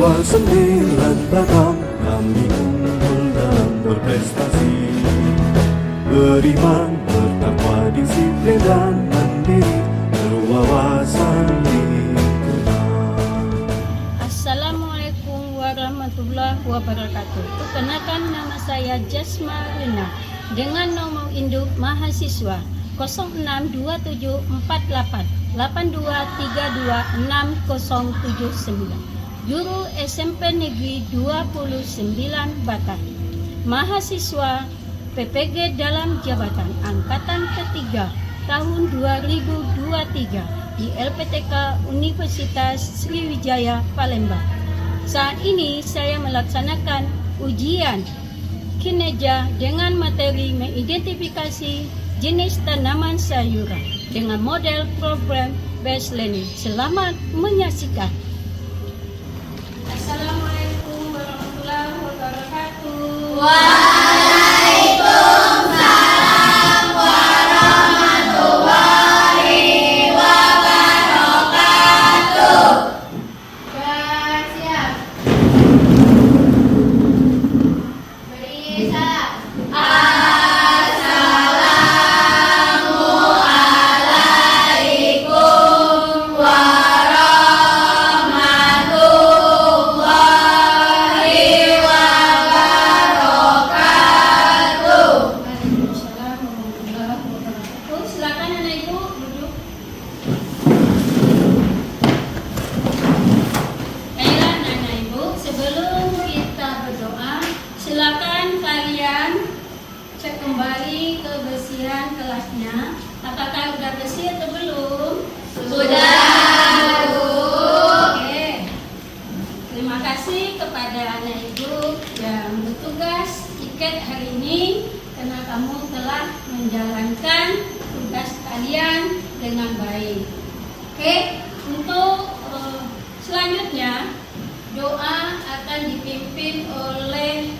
29 batang kami unggul dalam berprestasi, beriman, bertakwa, disiplin dan mandiri, berwawasan lingkungan. Assalamualaikum warahmatullahi wabarakatuh. Perkenalkan, nama saya Jasma Rina dengan nomor induk mahasiswa 06274882326079, Guru SMP Negeri 29 Batam, mahasiswa PPG dalam jabatan angkatan ketiga tahun 2023 di LPTK Universitas Sriwijaya Palembang. Saat ini saya melaksanakan ujian kinerja dengan materi mengidentifikasi jenis tanaman sayuran dengan model program based learning. Selamat menyaksikan. Assalamualaikum warahmatullahi wabarakatuh. Waalaikumsalam warahmatullahi wabarakatuh. Sudah siap? Beri salam. Assalamualaikum warahmatullahi wabarakatuh. Waalaikumsalam warahmatullahi wabarakatuh. Silakan anak ibu duduk. Baiklah anak ibu, sebelum kita berdoa, silakan kalian cek kembali kebersihan kelasnya. Apakah sudah bersih atau belum? Sudah, Bu. Oke. Terima kasih kepada anak ibu yang bertugas tiket hari ini karena kamu telah menjalankan tugas kalian dengan baik. Oke, untuk selanjutnya doa akan dipimpin oleh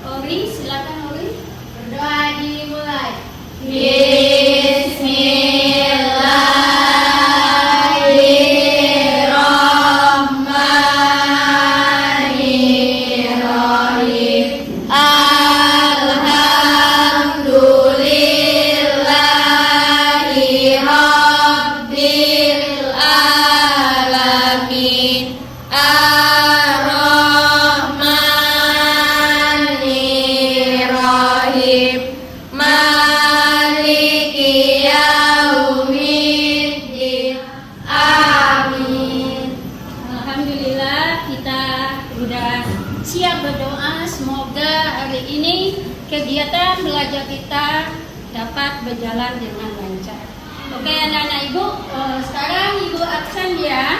Ori. Silakan Ori. Berdoa dimulai. Bismillahirrahmanirrahim. Alhamdulillahi rabbil alamin. Ar-Rahmanirrahim. Maliki yaumiddin. Amin. Alhamdulillah kita sudah siap berdoa. Semoga hari ini kegiatan belajar kita dapat berjalan dengan lancar. Oke anak-anak ibu, sekarang ibu absen ya.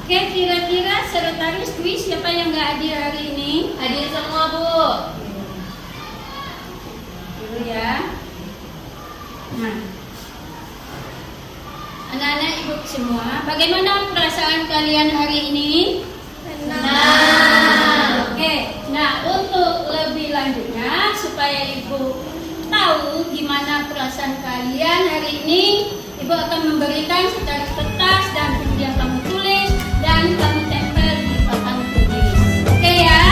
Oke, kira-kira sekretaris kuis siapa yang nggak hadir hari ini? Hadir semua, Bu. Dulu ya. Nah, anak-anak ibu semua, bagaimana perasaan kalian hari ini? Senang. Oke, nah untuk lebih lanjutnya supaya ibu tahu gimana perasaan kalian hari ini, ibu akan memberikan secara kertas dan kemudian kamu tulis dan kamu tempel di papan tulis. Oke ya?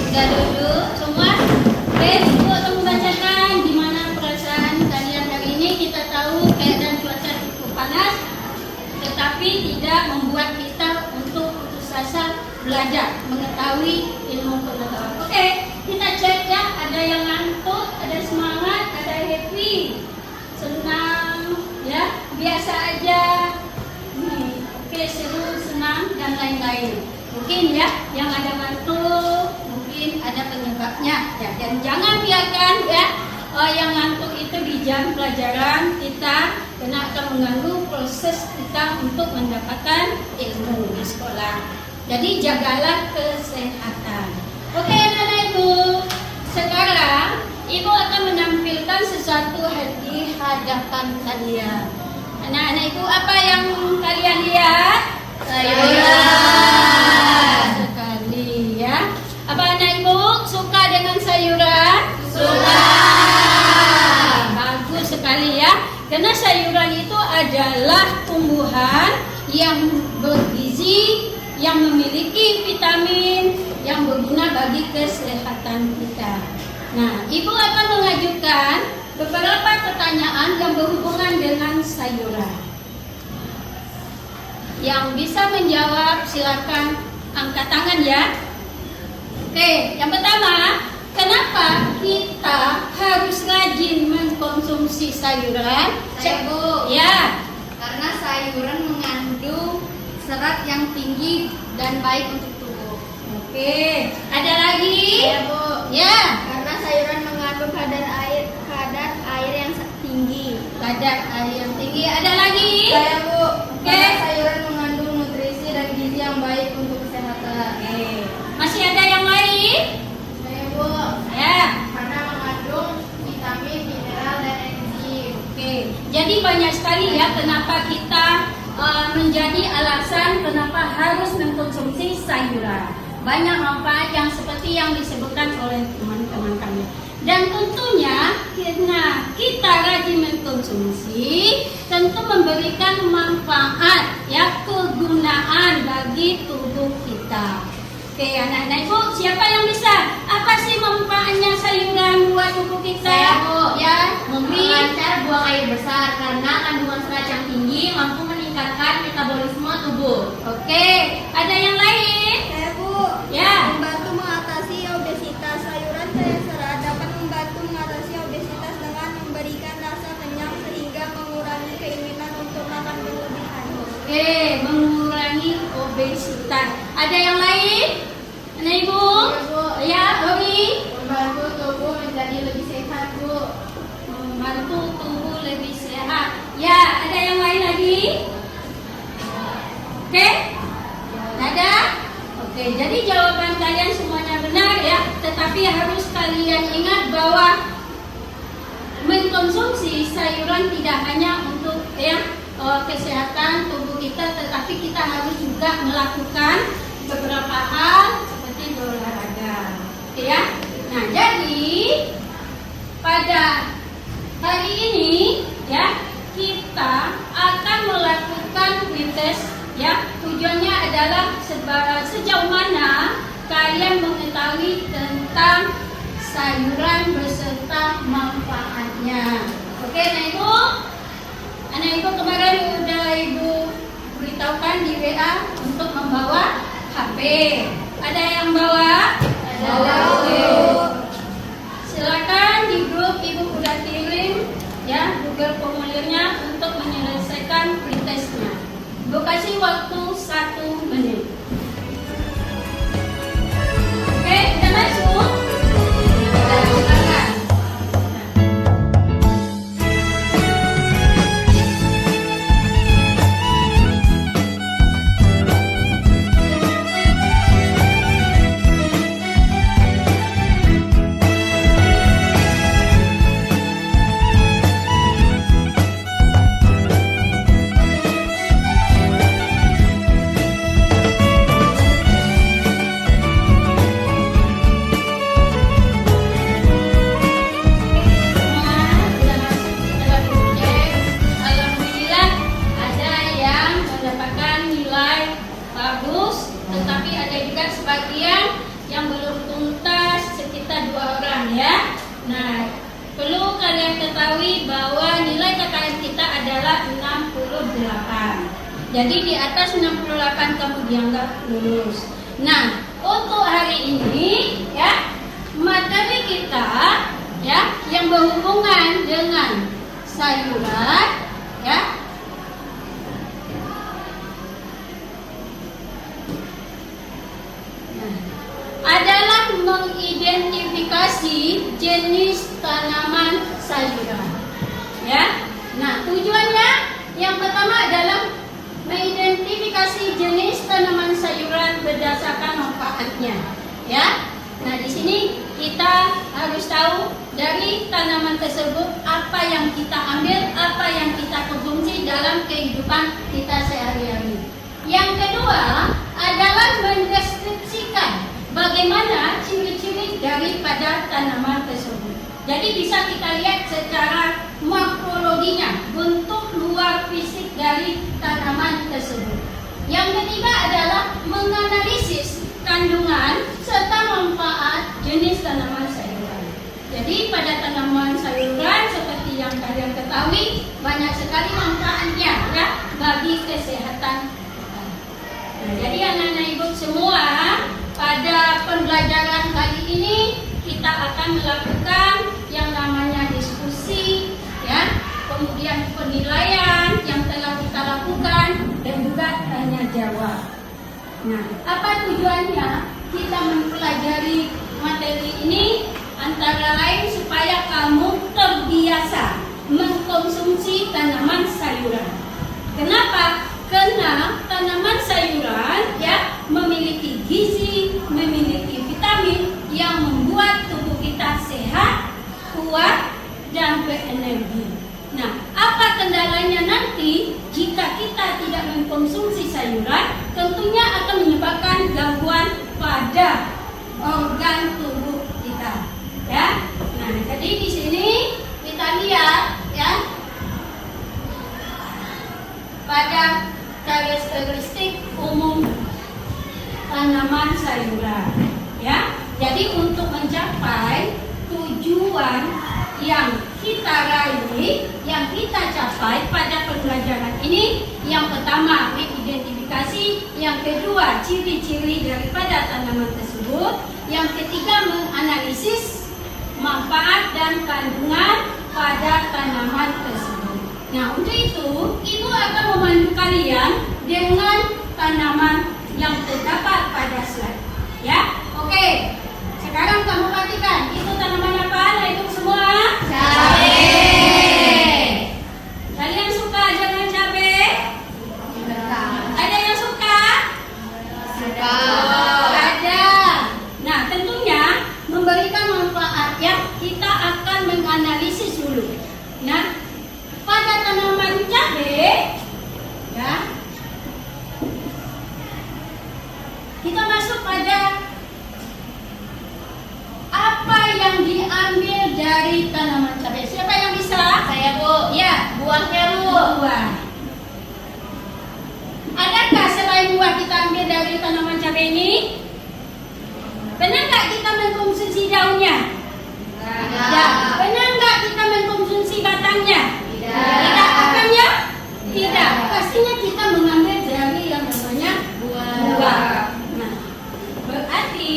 Sudah duduk semua? Oke, ibu akan membacakan gimana perasaan kalian hari ini. Kita tahu keadaan cuaca cukup panas, tetapi tidak membuat kita untuk putus asa belajar, mengetahui ilmu pengetahuan. Oke, kita cek ya. Ada yang ngantuk, ada semangat, ada happy, senang, ya biasa aja. Oke, seru, senang, dan dengan lain-lain. Mungkin ya, yang ada ngantuk, mungkin ada penyebabnya. Ya, dan jangan biarkan ya yang ngantuk itu di jam pelajaran kita, karena akan mengganggu proses kita untuk mendapatkan ilmu di sekolah. Jadi jagalah kesehatan. Oke anak-anak ibu, sekarang ibu akan menampilkan sesuatu di hadapan kalian. Anak-anak ibu, apa yang kalian lihat? Sayuran. Sekali ya. Apa anak ibu suka dengan sayuran? Suka. Bagus sekali ya. Karena sayuran itu adalah tumbuhan yang bergizi, yang memiliki vitamin, yang berguna bagi kesehatan kita. Nah, ibu akan mengajukan beberapa pertanyaan yang berhubungan dengan sayuran. Yang bisa menjawab silakan angkat tangan ya. Oke, yang pertama, kenapa kita harus rajin mengkonsumsi sayuran? Saya, Bu. Ya. Karena sayuran mengandung serat yang tinggi dan baik untuk tubuh. Oke, ada lagi? Saya, Bu. Ya. Karena sayuran mengandung kadar air yang tinggi. Kadar air yang tinggi. Ada lagi? Saya, Bu. Oke. Karena sayuran mengandung nutrisi dan gizi yang baik untuk kesehatan. Oke. Masih ada yang lain? Saya, Bu. Ya. Karena mengandung vitamin, mineral, dan enzim. Oke. Jadi banyak sekali ya kenapa kita menjadi alasan kenapa harus mengkonsumsi sayuran. Banyak manfaat yang seperti yang disebutkan oleh teman-teman kami. Dan tentunya karena kita rajin mengkonsumsi tentu memberikan manfaat ya, kegunaan bagi tubuh kita. Oke anak-anak ibu, siapa yang bisa? Apa sih manfaatnya sayuran buat tubuh kita? Saya, Bu. Ya, mungkin Melancar buang air besar karena kandungan serat yang tinggi mampu meningkatkan metabolisme tubuh. Oke, ada yang lain? Saya, Bu, Ya. membantu mengatasi obesitas. Sayuran kaya serat dapat membantu mengatasi obesitas dengan memberikan rasa kenyang sehingga mengurangi keinginan untuk makan berlebihan. Oke, mengurangi obesitas. Ada yang lain? Anak ibu? Iya, Bu. Ya, Romi? Membantu tubuh menjadi lebih sehat, Bu. Membantu tubuh lebih sehat. Ya, ada yang lain lagi? Oke? Ada? Oke, jadi jawaban kalian semuanya benar ya. Tetapi harus kalian ingat bahwa mengkonsumsi sayuran tidak hanya untuk kesehatan tubuh kita, tetapi kita harus juga melakukan beberapa hal seperti berolahraga. Oke ya? Nah, jadi pada hari ini ya kita akan melakukan quiz test ya. Tujuannya adalah sejauh mana kalian mengetahui tentang sayuran beserta manfaatnya. Oke, nah ibu, anak ibu kemarin udah ibu beritahukan di WA untuk membawa HP. Ada yang bawa? Bawa, Oke. Bu. Silakan di grup ibu udah kirim ya Google formulirnya untuk menyelesaikan pretestnya. Ibu kasih waktu 1 menit. Oke, udah masuk? Silakan. Alhamdulillah ada yang mendapatkan nilai bagus, tetapi ada juga sebagian yang belum tuntas, sekitar 2 orang ya. Nah, perlu kalian ketahui bahwa nilai KKM kita adalah 68. Jadi di atas 68 kamu dianggap lulus. Nah, untuk hari ini ya, materi kita ya yang berhubungan dengan sayuran ya. jenis tanaman sayuran. Ya. Nah, tujuannya yang pertama adalah mengidentifikasi jenis tanaman sayuran berdasarkan manfaatnya. Ya. Nah, di sini kita harus tahu dari tanaman tersebut apa yang kita ambil, apa yang kita konsumsi dalam kehidupan kita sehari-hari. Yang kedua adalah mendeskripsikan bagaimana ciri-ciri daripada tanaman tersebut. Jadi bisa kita lihat secara morfologinya, bentuk luar fisik dari tanaman tersebut. Yang ketiga adalah menganalisis kandungan serta manfaat jenis tanaman sayuran. Jadi pada tanaman sayuran seperti yang kalian ketahui banyak sekali manfaatnya ya bagi kesehatan kita. Nah, jadi anak-anak ibu semua pada pembelajaran kali ini kita akan melakukan yang namanya diskusi ya, kemudian penilaian yang telah kita lakukan dan juga tanya jawab. Nah, apa tujuannya kita mempelajari materi ini? Antara lain supaya kamu terbiasa mengkonsumsi tanaman sayuran. Kenapa? Karena tanaman sayuran ya memiliki gizi, memiliki vitamin yang membuat tubuh kita sehat, kuat, dan berenergi. Nah, apa kendalanya nanti jika kita tidak mengkonsumsi sayuran? Tentunya akan menyebabkan gangguan pada organ tubuh kita. Ya, nah jadi di sini kita lihat ya pada karakteristik umum tanaman sayuran. Ya, jadi untuk mencapai tujuan yang kita raih, yang kita capai pada pembelajaran ini, yang pertama mengidentifikasi, yang kedua ciri-ciri daripada tanaman tersebut, yang ketiga menganalisis manfaat dan kandungan pada tanaman tersebut. Nah, untuk itu, ibu akan memandu kalian dengan tanaman yang terdapat pada slide. Ya, oke. Sekarang kamu perhatikan, itu tanaman apa, anak ibu semua? Cabai. Kalian suka dengan cabai? Ada yang suka? Suka. Ada. Nah, tentunya memberikan manfaat ya, kita akan menganalisis dulu. Nah, pada tanaman cabai ya, kita masuk pada apa yang diambil dari tanaman cabai. Siapa yang bisa? Saya Bu. Ya, Buahnya Bu. buah. Adakah selain buah kita ambil dari tanaman cabai ini? Benar nggak kita mengkonsumsi daunnya? Tidak. Benar nggak kita mengkonsumsi batangnya? Tidak. Akarnya? Tidak. Pastinya kita mengambil dari yang namanya buah. Nah, berarti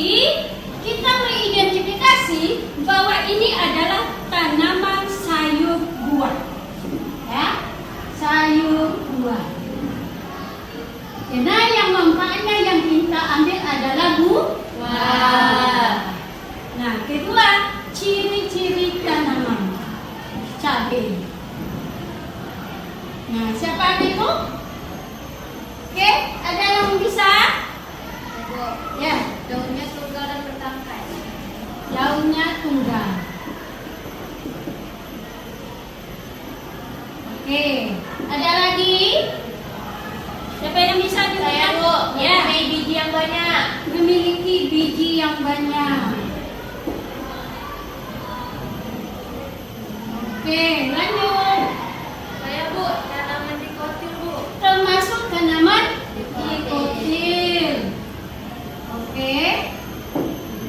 kita mengidentifikasi bahwa ini adalah tanaman sayur buah. Ya, sayur buah. Karena yang manfaatnya yang kita ambil adalah buah. Nah, kedua, ciri-ciri tanaman cabai. Nah, siapa itu? Oke, ada yang bisa? Ya, Daunnya tunggal dan bertangkai. daunnya tunggal. Oke, ada lagi? Siapa yang bisa juga? Saya Bu. Ya, Mempunyai biji yang banyak. memiliki biji yang banyak. Oke, lanjut. Saya Bu. Tanaman dikotil Bu. Termasuk tanaman dikotil. Oke.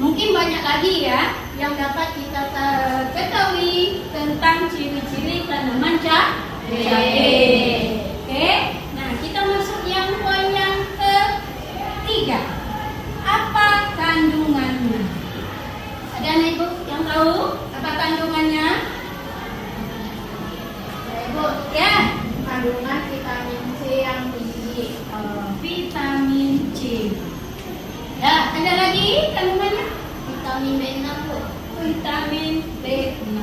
Mungkin banyak lagi ya yang dapat kita ketahui tentang ciri-ciri tanaman cabai. Oke. Nah, kita masuk yang poin yang ketiga. Apa kandungannya? Ada anak ibu yang tahu apa kandungannya? Bu. Ya, Kandungan vitamin C yang tinggi. vitamin C. Ya, ada lagi kandungannya? Vitamin B6 Bu. Vitamin B6.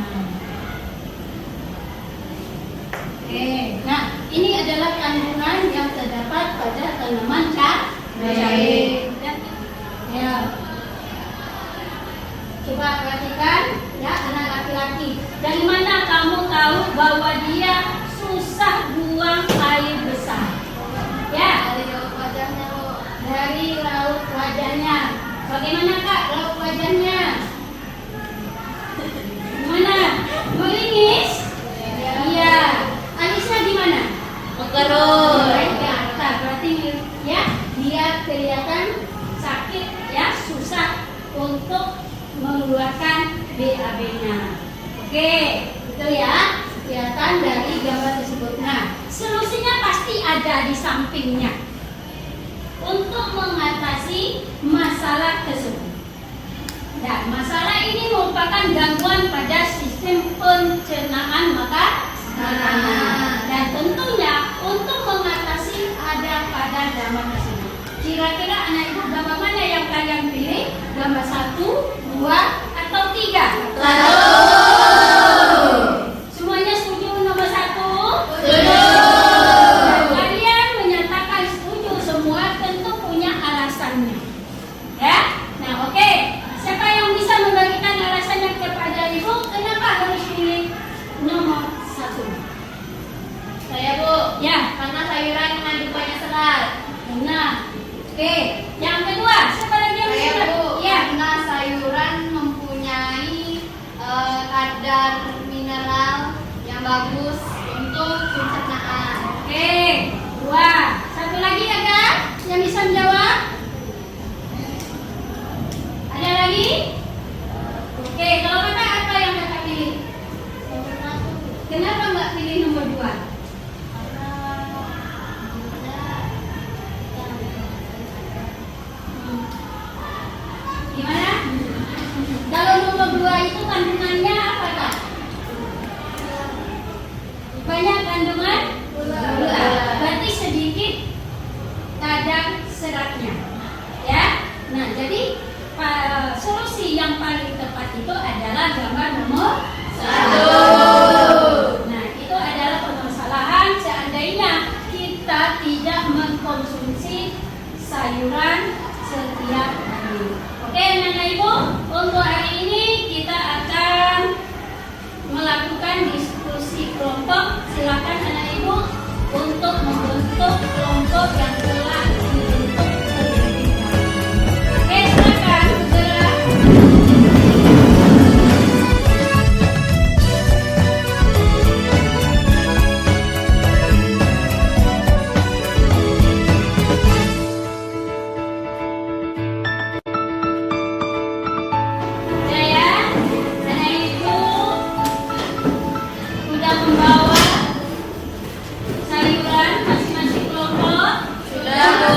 Oke, nah ini adalah kandungan yang terdapat pada tanaman cabai. Ya. Coba perhatikan ya anak laki-laki. Dari mana kamu tahu bahwa dia susah buang air besar? Ya, dari raut wajahnya. Dari raut wajahnya. Bagaimana Kak raut wajahnya? Gimana? Meringis? Iya. Alisnya gimana? Mengerut. Ya, berarti ya dia kelihatan sakit ya, susah untuk mengeluarkan BAB-nya. Oke, itu ya kelihatan dari gambar tersebut. Nah, solusinya pasti ada di sampingnya untuk mengatasi masalah tersebut. Dan masalah ini merupakan gangguan pada sistem pencernaan makanan. Dan tentunya untuk mengatasi ada pada gambar tersebut. Kira-kira anak ibu gambar mana yang kalian pilih? Gambar 1, 2, atau 3? Semuanya setuju nomor 1? Setuju. Kalian menyatakan setuju semua, tentu punya alasannya. Ya? Nah, oke. Siapa yang bisa membagikan alasannya kepada ibu? Kenapa harus pilih nomor 1? Saya Bu. Ya, Karena sayuran mengandung banyak serat. benar. Oke. Yang kedua, siapa lagi yang Saya bisa? Bu. Ya. Karena sayuran mempunyai kadar mineral yang bagus untuk pencernaan. Oke. 2. Satu lagi ada yang bisa menjawab? Ada lagi? Oke, kalau kakak apa yang kakak pilih? Kenapa nggak pilih nomor 2? Gimana? Kalau nomor 2 itu kandungannya apa Kak? Banyak kandungan gula. Berarti sedikit kadar seratnya. Ya. Nah, jadi solusi yang paling tepat itu adalah gambar nomor 1. Nah, itu adalah permasalahan seandainya kita tidak mengkonsumsi sayuran setiap hari. Oke, anak ibu, untuk hari ini kita akan melakukan diskusi kelompok. Silakan anak ibu untuk membentuk kelompok yang telah dibentuk terlebih dahulu. Oke, silakan segera. Saya, anak ibu sudah membawa sayuran masing-masing kelompok. Sudah, Bu.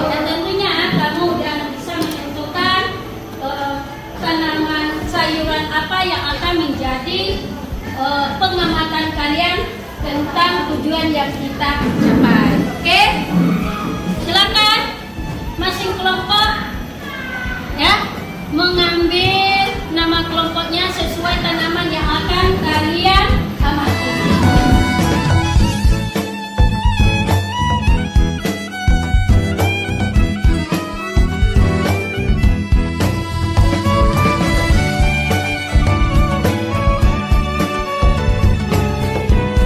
Dan tentunya kamu sudah bisa menentukan tanaman sayuran apa yang akan menjadi pengamatan kalian tentang tujuan yang kita capai. Oke? Silakan masing kelompok ya mengambil nama kelompoknya sesuai tanaman yang akan kalian amati.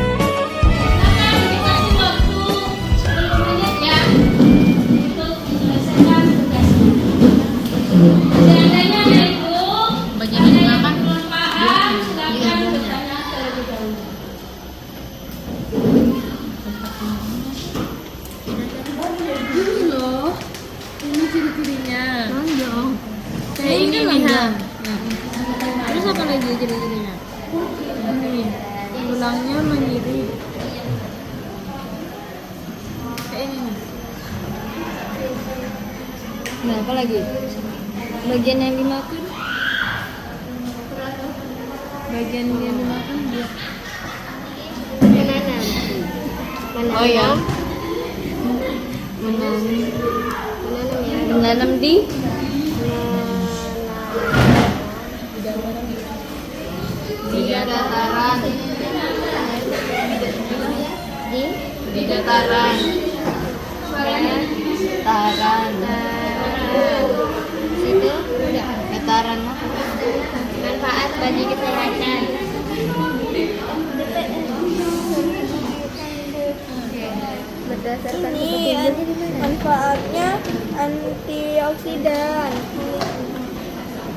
Silakan dikasih waktu 10 menit ya untuk menyelesaikan tugasnya. Seandainya ada ibu, ada yang belum paham, silakan bertanya terlebih dahulu. loh, ini ciri-cirinya. Kayak ini nih, ha. Terus apa lagi ciri-cirinya? Ini, tulangnya menyirip. Kayak ini nih. Nah, apa lagi? Bagian yang dimakan? Bagian yang dimakan dia. Oh ya. Menanam di Di dataran. Di dataran. Dataran. Situ dataran mah Manfaat bagi kesehatan. berdasarkan Ini manfaatnya antioksidan,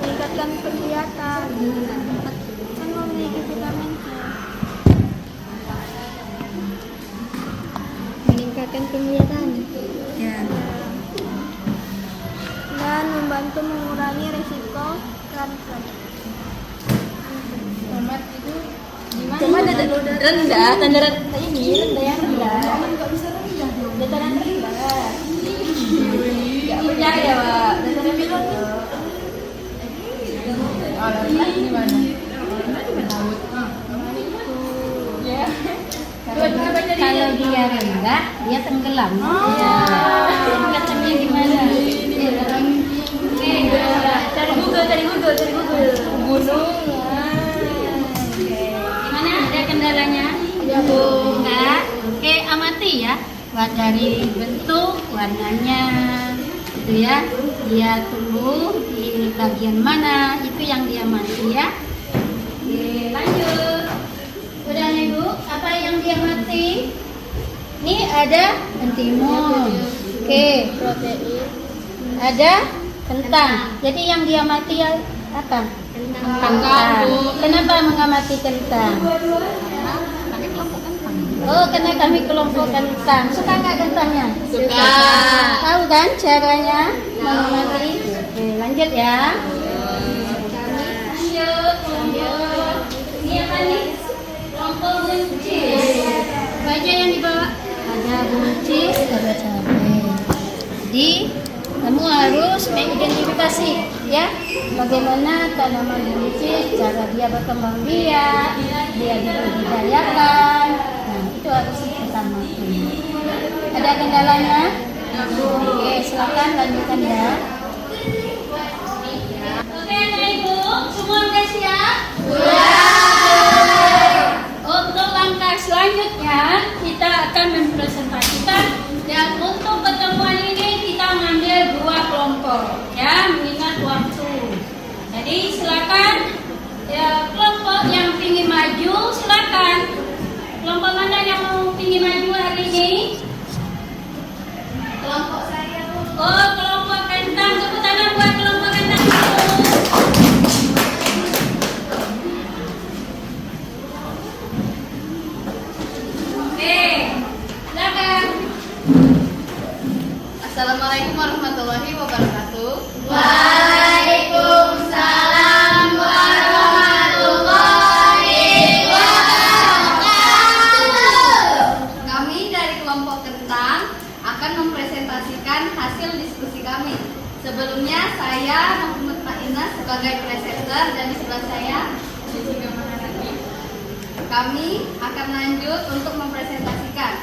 meningkatkan penglihatan, kan memiliki vitamin C. meningkatkan penglihatan. Ya. Dan membantu mengurangi risiko kanker. Tomat itu gimana? Cuma rendah, tanda rendah ini rendah yang rendah. Nggak bisa rendah dong. Dataran rendah. Nggak percaya, Pak. Dataran bilang tuh. Rendah gimana? Ya. Kalau dia rendah, dia tenggelam. Ya. Katanya gimana? Cari Google. Gunung. Gimana? Ada kendalanya? Enggak. Oke, amati ya. Buat dari bentuk, warnanya, itu ya. Dia tumbuh di bagian mana? Itu yang dia mati ya. Oke, lanjut. Udah nih Bu, apa yang dia mati? Ini ada antimun. Oke. Ada kentang. Jadi yang dia mati ya apa? Kentang. Kenapa mengamati kentang? Oh, karena kami kelompok kentang. Suka nggak kentangnya? Suka. Tahu kan caranya mengamati? Oke, lanjut ya. Lanjut. Ini apa nih? Kelompok buncis. Baca yang dibawa. Ada buncis, ada cabai. Jadi kamu harus mengidentifikasi ya bagaimana tanaman buncis, cara dia berkembang biak, dia dibudidayakan. Nah, itu harus pertama. Ada kendalanya? Oke, silakan lanjutkan ya. Oke, Anak Ibu, semua udah siap? Untuk langkah selanjutnya kita akan mempresentasikan dan untuk pertemuan ini kita mengambil 2 kelompok ya, mengingat waktu. Jadi silakan ya, kelompok yang ingin maju silakan. Kelompok mana yang mau ingin maju hari ini? Kelompok saya. Oh, kelompok kentang. Tepuk tangan buat kelompok kentang. Oke, silakan. Assalamualaikum warahmatullahi wabarakatuh. Waalaikumsalam warahmatullahi wabarakatuh. Kami dari kelompok kentang akan mempresentasikan hasil diskusi kami. Sebelumnya saya Muhammad Ma'ina sebagai presenter dan di sebelah saya Jessica Maharani. Kami akan lanjut untuk mempresentasikan.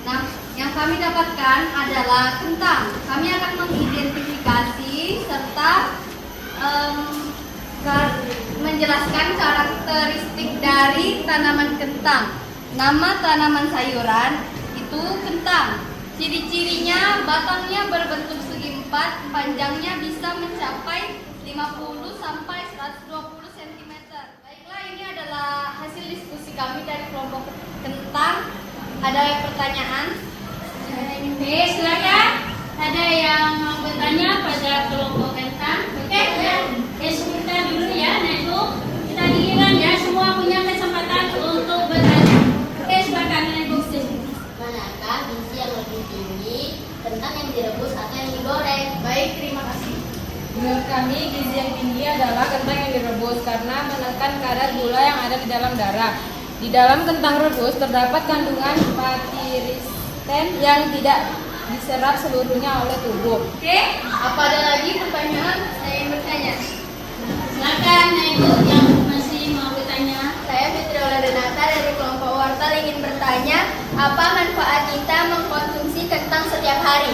Nah, yang kami dapatkan adalah kentang. Kami akan mengidentifikasi serta menjelaskan karakteristik dari tanaman kentang. Nama tanaman sayuran itu kentang. Ciri-cirinya batangnya berbentuk segi empat, panjangnya bisa mencapai 50 sampai 120 cm. Baiklah, ini adalah hasil diskusi kami dari kelompok kentang. Ada pertanyaan? Oke, silakan. Ada yang mau bertanya pada kelompok kentang? Oke, ya. Sebentar dulu ya, nah itu kita giliran ya. Semua punya kesempatan untuk bertanya. Oke, silakan Ibu. Manakah gizi yang lebih tinggi, kentang yang direbus atau yang digoreng? Baik, terima kasih. Menurut kami, gizi yang tinggi adalah kentang yang direbus karena menekan kadar gula yang ada di dalam darah. Di dalam kentang rebus terdapat kandungan patiristen yang tidak diserap seluruhnya oleh tubuh. Oke, apa ada lagi pertanyaan? Saya ingin bertanya. Silakan Ibu yang masih mau bertanya. Saya Fitri Renata dari kelompok Wortel ingin bertanya, apa manfaat kita mengkonsumsi kentang setiap hari?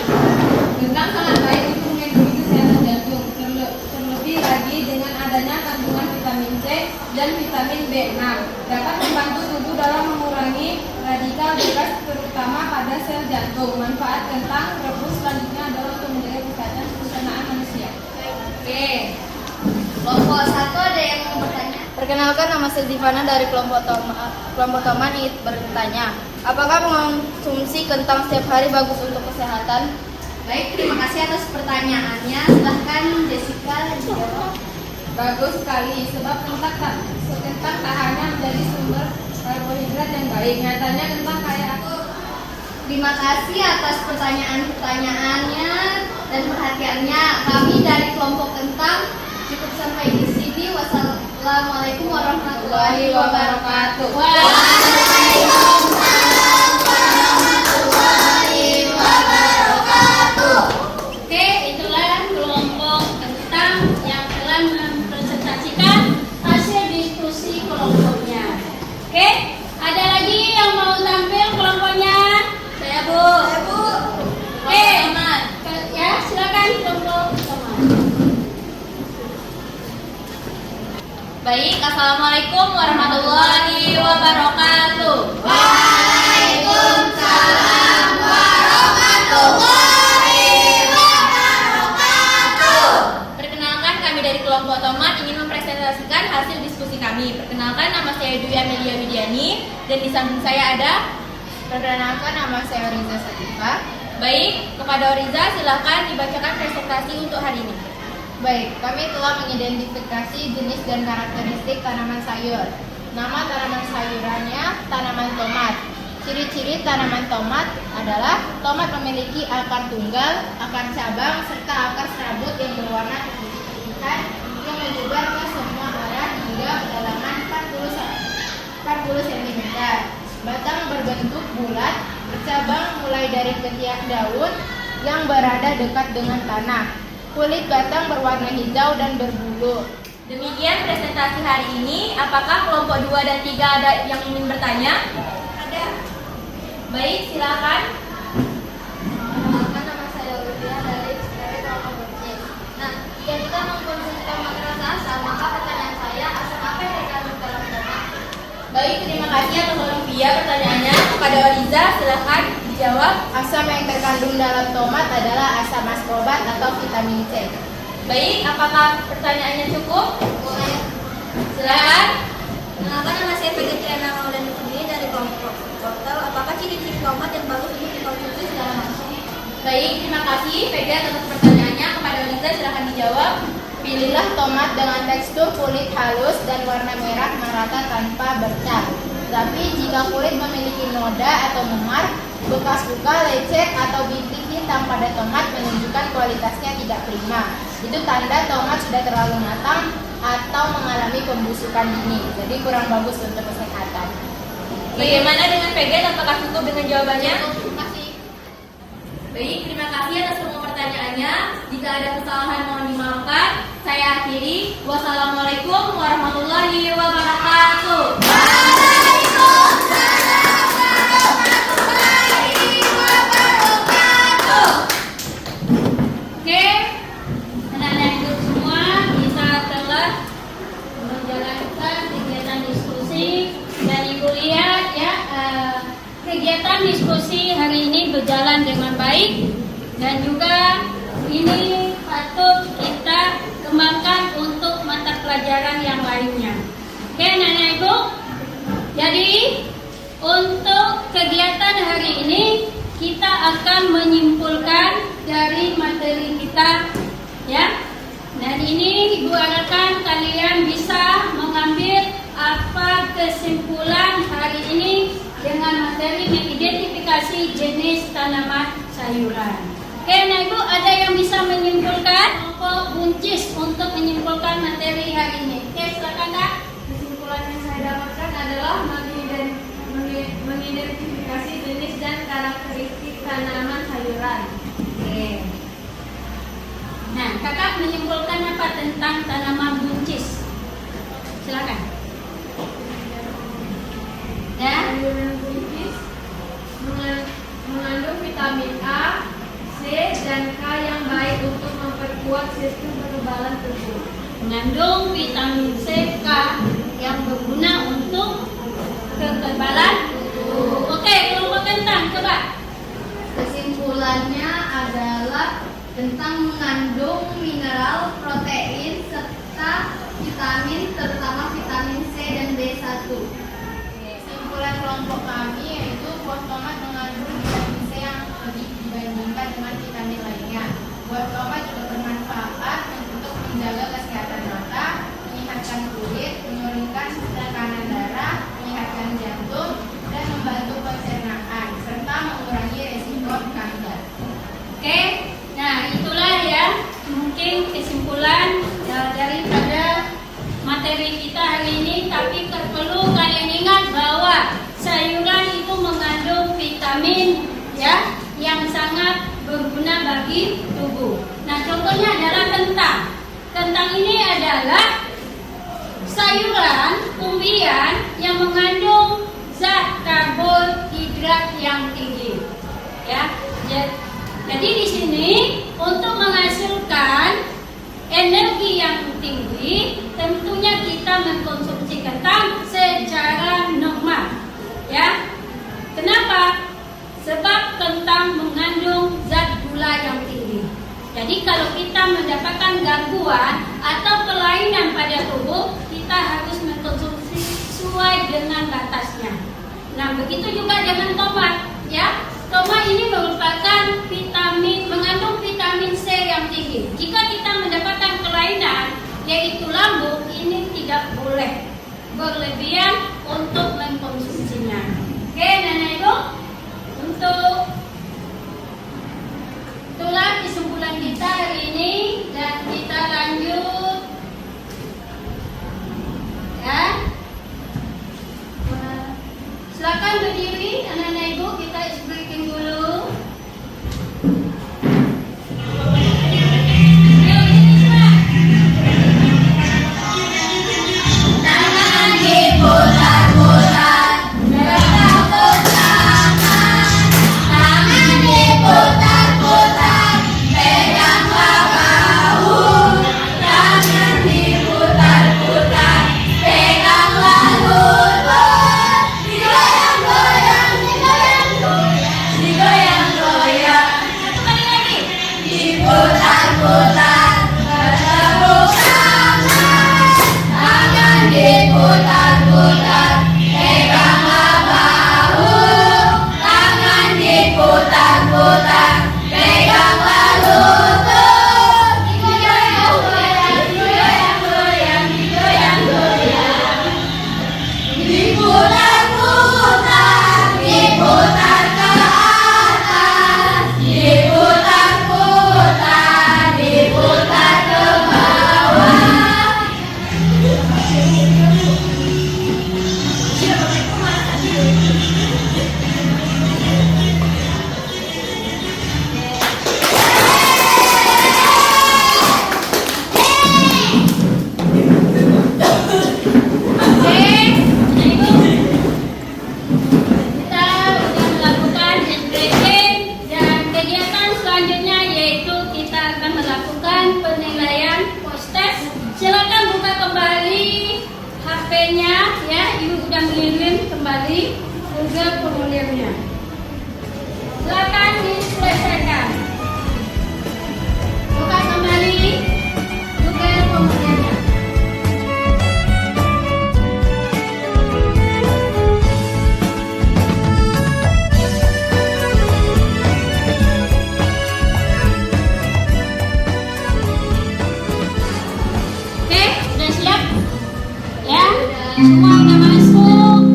Kentang sangat baik untuk melindungi kesehatan jantung, terlebih lagi dengan adanya kandungan vitamin C dan vitamin B6. Dapat membantu tubuh dalam mengurangi radikal bebas terutama pada sel jantung. Manfaat kentang rebus selanjutnya adalah untuk menjaga kesehatan pencernaan manusia. Oke. Kelompok 1 ada yang mau bertanya? Perkenalkan, nama saya Zivana dari kelompok Toman ingin bertanya, apakah mengonsumsi kentang setiap hari bagus untuk kesehatan? Baik, terima kasih atas pertanyaannya. Silahkan Jessica dijawab. Bagus sekali, sebab kentang tak hanya menjadi sumber karbohidrat yang baik. Nyatanya kentang kaya Terima kasih atas pertanyaannya dan perhatiannya. Kami dari kelompok kentang cukup sampai di sini. Wassalamualaikum warahmatullahi wabarakatuh. Oke, itulah kelompok kentang yang telah mempresentasikan hasil diskusi kelompoknya. Oke, ada lagi yang mau tampil kelompoknya? Saya Bu. Oke, ya silakan kelompok teman. Baik, assalamualaikum warahmatullahi wabarakatuh. Waalaikumsalam warahmatullahi wabarakatuh. Perkenalkan, kami dari kelompok Tomat ingin mempresentasikan hasil diskusi kami. Perkenalkan, nama saya Dwi Amelia Widiani dan di samping saya ada. Perkenalkan, nama saya Oriza Satifah. Baik, kepada Oriza silakan dibacakan presentasi untuk hari ini. Baik, kami telah mengidentifikasi jenis dan karakteristik tanaman sayur. Nama tanaman sayurannya tanaman tomat. Ciri-ciri tanaman tomat adalah tomat memiliki akar tunggal, akar cabang, serta akar serabut yang berwarna keputihan yang menyebar ke semua arah hingga kedalaman 40 cm. Batang berbentuk bulat, bercabang mulai dari ketiak daun yang berada dekat dengan tanah. Kulit batang berwarna hijau dan berbulu. Demikian presentasi hari ini. Apakah kelompok 2 dan 3 ada yang ingin bertanya? Ada. Baik, silakan. Perkenalkan, nama saya Olivia dari kelompok Buncis. Nah, jika kita mengkonsumsi tomat rasa asam, maka pertanyaan saya, asam apa yang terkandung dalam tomat? Baik, terima kasih atas Olivia pertanyaannya. Kepada Oriza, silakan dijawab. Asam yang terkandung dalam tomat adalah asam ascorbat atau vitamin C. Baik, apakah pertanyaannya cukup? Silakan. Kenalkan, nama saya Peggy Triana Maulani Putri dari kelompok Wortel. Apakah ciri-ciri tomat yang bagus untuk dikonsumsi secara langsung? Baik, terima kasih Peggy atas pertanyaannya. Kepada Oriza, silakan dijawab. Pilihlah tomat dengan tekstur kulit halus dan warna merah merata tanpa bercak. Tapi jika kulit memiliki noda atau memar, bekas luka, lecet, atau bintik hitam pada tomat menunjukkan kualitasnya tidak prima. Itu tanda tomat sudah terlalu matang atau mengalami pembusukan dini. Jadi kurang bagus untuk kesehatan. Bagaimana dengan Peggy? Apakah cukup dengan jawabannya? Terima kasih. Baik, terima kasih atas semua pertanyaannya. Jika ada kesalahan mohon dimaafkan. Saya akhiri. Wassalamualaikum warahmatullahi wabarakatuh. Oke, anak-anak hidup semua, kita telah menjalankan kegiatan diskusi dan Ibu lihat ya, kegiatan diskusi hari ini berjalan dengan baik dan juga ini patut kita kembangkan untuk mata pelajaran yang lainnya. Oke, anak-anak Ibu. Jadi untuk kegiatan hari ini kita akan menyimpulkan dari materi kita ya. Dan ini Ibu harapkan kalian bisa mengambil apa kesimpulan hari ini dengan materi mengidentifikasi jenis tanaman sayuran. Oke, nah Ibu ada yang bisa menyimpulkan kelompok Buncis untuk menyimpulkan materi hari ini. Oke, silakan Kak. Kesimpulan yang saya dapatkan adalah mengidentifikasi jenis dan karakteristik tanaman sayuran. Oke. Nah, Kakak menyimpulkan apa tentang tanaman buncis? Silakan. Ya. Sayuran buncis mengandung vitamin A, C, dan K yang baik untuk memperkuat sistem kekebalan tubuh. Mengandung vitamin C, K, yang berguna untuk kekebalan tubuh. Oke, kelompok kentang coba. Kesimpulannya adalah kentang mengandung mineral, protein, serta vitamin, terutama vitamin C dan B1. Kesimpulan kelompok kami yaitu buah tomat mengandung vitamin C yang lebih dibandingkan dengan vitamin lainnya. Buah tomat juga bermanfaat untuk menjaga kesehatan mata, menyehatkan kulit, menurunkan tekanan darah, menyehatkan jantung, dan membantu pencernaan, serta mengurangi resiko kanker. Oke, nah itulah ya mungkin kesimpulan daripada materi kita hari ini. Tapi perlu kalian ingat bahwa sayuran itu mengandung vitamin ya yang sangat berguna bagi tubuh. Nah contohnya adalah kentang. Kentang ini adalah sayuran umbian yang mengandung zat karbohidrat yang tinggi ya. Jadi di sini untuk menghasilkan energi yang tinggi tentunya kita mengkonsumsi kentang secara normal ya. Kenapa? Sebab kentang mengandung zat gula yang tinggi. Jadi kalau kita mendapatkan gangguan atau kelainan pada tubuh, kita harus mengkonsumsi sesuai dengan batasnya. Nah begitu juga dengan tomat ya. Tomat ini merupakan mengandung vitamin C yang tinggi. Jika kita mendapatkan kelainan yaitu lambung, ini tidak boleh berlebihan untuk mengkonsumsinya. Oke, Nenek Ibu, itulah kesimpulan kita hari ini dan kita lanjut ya. Silakan berdiri anak-anak Ibu, kita breaking dulu. Tangan diputar-putar, bertepuk tangan. Tangan diputar-putar, peganglah bahu. Tangan diputar-putar, peganglah lutut. Digoyang-goyang, digoyang-goyang, digoyang-goyang. Satu kali lagi. Diputar-putar, bertepuk tangan. Tangan diputar-putar, peganglah bahu. Tangan diputar-putar, peganglah lutut. Digoyang-goyang, digoyang-goyang, digoyang-goyang. Diputar-putar, diputar ke atas. Diputar-putar, diputar ke bawah. Kita sudah melakukan stretching dan kegiatan selanjutnya yaitu kita akan melakukan penilaian post test. Silakan buka kembali HP-nya ya, Ibu sudah mengirim kembali juga formulirnya. Silakan diselesaikan. Buka kembali juga formulirnya. Oke, sudah siap? Ya, semua udah masuk.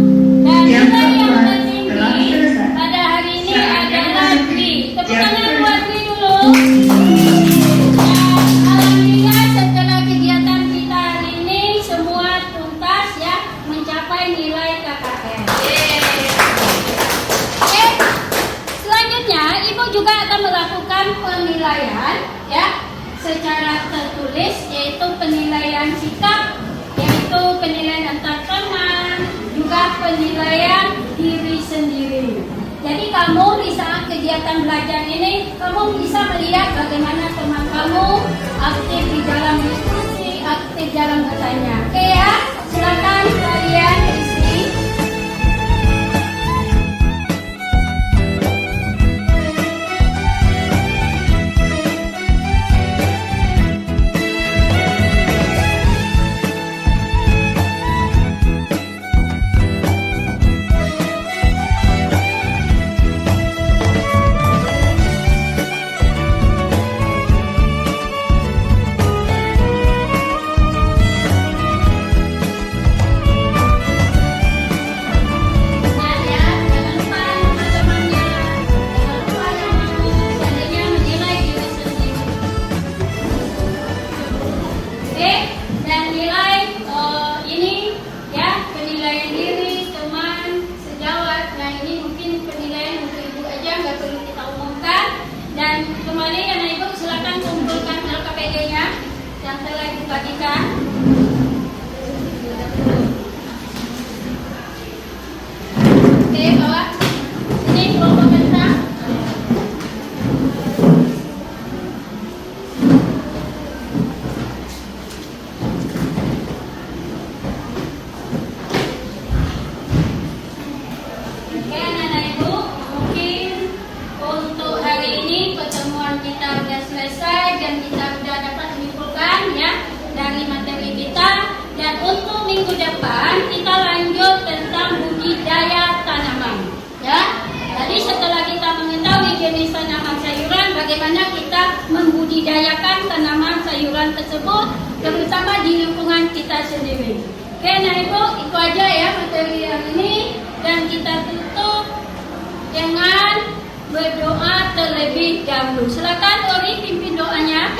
Dan nilai yang tertinggi pada hari ini adalah Dwi. Tepuk tangan buat Dwi dulu. Dan alhamdulillah setelah kegiatan kita hari ini semua tuntas ya, mencapai nilai KKM. Oke, selanjutnya Ibu juga akan melakukan penilaian ya secara tertulis, yaitu penilaian sikap, yaitu penilaian antar teman, juga penilaian diri sendiri. Jadi kamu di saat kegiatan belajar ini, kamu bisa melihat bagaimana teman kamu aktif di dalam diskusi, aktif dalam bertanya. Oke ya, silakan menilai ini ya, penilaian diri teman sejawat. Nah ini mungkin penilaian untuk ibu aja, nggak perlu kita umumkan. Dan kembali anak ibu silakan kumpulkan LKPD-nya yang telah ibu bagikan. Oke, bawa ini kelompok kentang. Oke anak-anak ibu, mungkin untuk hari ini pertemuan kita sudah selesai dan kita sudah dapat menyimpulkan ya dari materi kita. Dan untuk minggu depan kita lanjut tentang budidaya tanaman ya. Tadi setelah kita mengetahui jenis tanaman sayuran, bagaimana kita membudidayakan tanaman sayuran tersebut, terutama di lingkungan kita sendiri. Oke, nah ibu, itu aja ya materi yang ini, dan kita tutup dengan berdoa terlebih dahulu. Silakan Ori pimpin doanya.